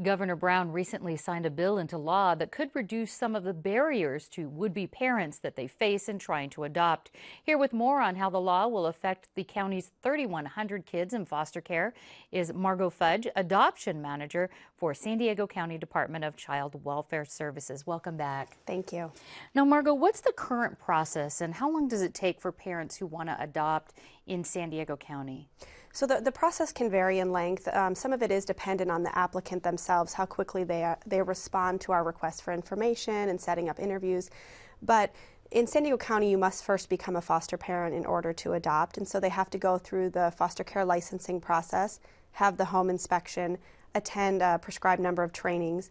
Governor Brown recently signed a bill into law that could reduce some of the barriers to would-be parents that they face in trying to adopt. Here with more on how the law will affect the county's 3,100 kids in foster care is Margot Fudge, adoption manager for San Diego County Department of Child Welfare Services. Welcome back. Thank you. Now, Margot, what's the current process and how long does it take for parents who want to adopt in San Diego County? So the process can vary in length. Some of it is dependent on the applicant themselves, how quickly they respond to our request for information and setting up interviews. But in San Diego County, you must first become a foster parent in order to adopt. And so they have to go through the foster care licensing process, have the home inspection, attend a prescribed number of trainings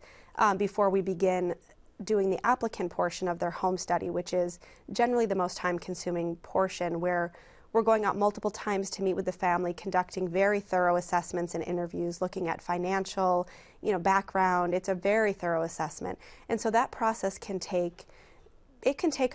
before we begin doing the applicant portion of their home study, which is generally the most time-consuming portion, where we're going out multiple times to meet with the family, conducting very thorough assessments and interviews, looking at financial, background. It's a very thorough assessment. And so that process can take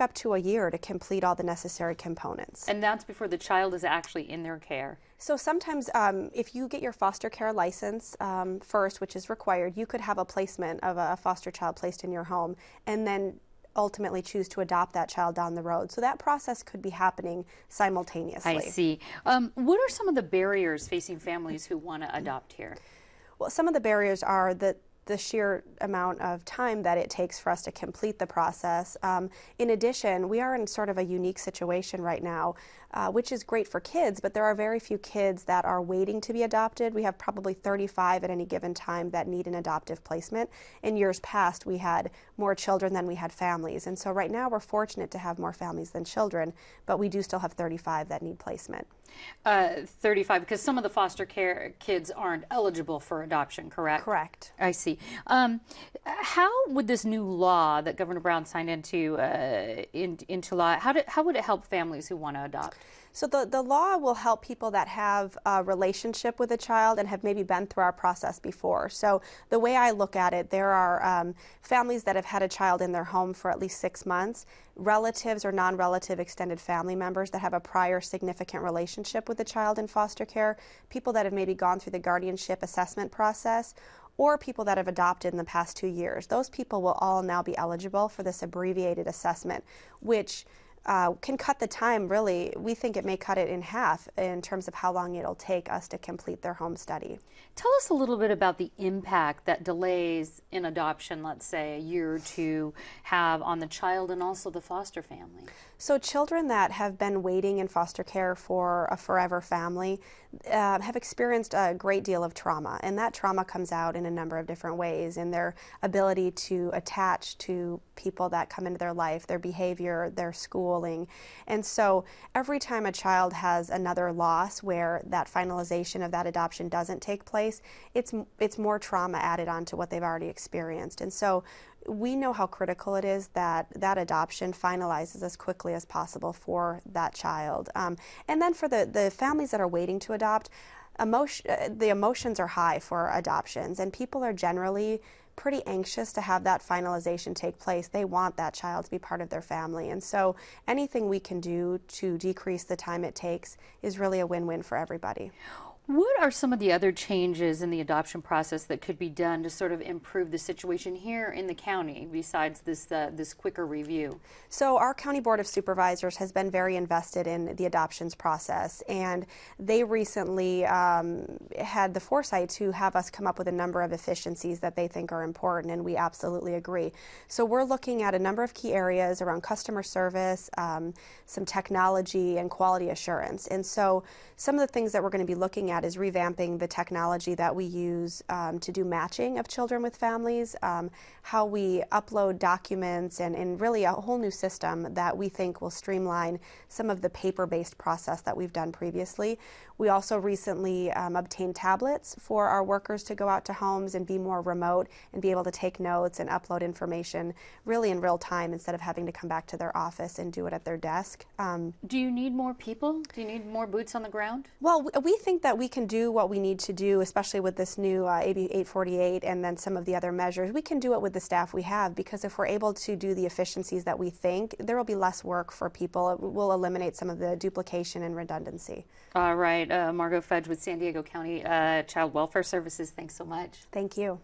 up to a year to complete all the necessary components. And that's before the child is actually in their care. So sometimes if you get your foster care license first, which is required, you could have a placement of a foster child placed in your home and then ultimately choose to adopt that child down the road. So that process could be happening simultaneously. I see. What are some of the barriers facing families who want to adopt here? Well, some of the barriers are the sheer amount of time that it takes for us to complete the process. In addition, we are in sort of a unique situation right now, which is great for kids, but there are very few kids that are waiting to be adopted. We have probably 35 at any given time that need an adoptive placement. In years past, we had more children than we had families. And so right now we're fortunate to have more families than children, but we do still have 35 that need placement. 35, because some of the foster care kids aren't eligible for adoption, correct? Correct. I see. How would this new law that Governor Brown signed into law, how would it help families who want to adopt? So the law will help people that have a relationship with a child and have maybe been through our process before. So the way I look at it, there are families that have had a child in their home for at least 6 months, relatives or non-relative extended family members that have a prior significant relationship with the child in foster care, people that have maybe gone through the guardianship assessment process, or people that have adopted in the past 2 years. Those people will all now be eligible for this abbreviated assessment, which can cut the time, really. We think it may cut it in half in terms of how long it'll take us to complete their home study. Tell us a little bit about the impact that delays in adoption, let's say a year or two, have on the child and also the foster family. So children that have been waiting in foster care for a forever family have experienced a great deal of trauma, and that trauma comes out in a number of different ways in their ability to attach to people that come into their life, their behavior, their schooling. And so every time a child has another loss where that finalization of that adoption doesn't take place, it's more trauma added on to what they've already experienced. And so we know how critical it is that that adoption finalizes as quickly as possible for that child. And then for the families that are waiting to adopt, the emotions are high for adoptions, and people are generally pretty anxious to have that finalization take place. They want that child to be part of their family. And so anything we can do to decrease the time it takes is really a win-win for everybody. What are some of the other changes in the adoption process that could be done to sort of improve the situation here in the county besides this quicker review? So our County Board of Supervisors has been very invested in the adoptions process, and they recently had the foresight to have us come up with a number of efficiencies that they think are important, and we absolutely agree. So we're looking at a number of key areas around customer service, some technology, and quality assurance. And so some of the things that we're going to be looking at is revamping the technology that we use to do matching of children with families, how we upload documents, and really a whole new system that we think will streamline some of the paper-based process that we've done previously. We also recently obtained tablets for our workers to go out to homes and be more remote and be able to take notes and upload information really in real time instead of having to come back to their office and do it at their desk. Do you need more people? Do you need more boots on the ground? Well, we think that we can do what we need to do, especially with this new AB 848 and then some of the other measures. We can do it with the staff we have, because if we're able to do the efficiencies that we think, there will be less work for people. It will eliminate some of the duplication and redundancy. All right. Margot Fudge with San Diego County Child Welfare Services, thanks so much. Thank you.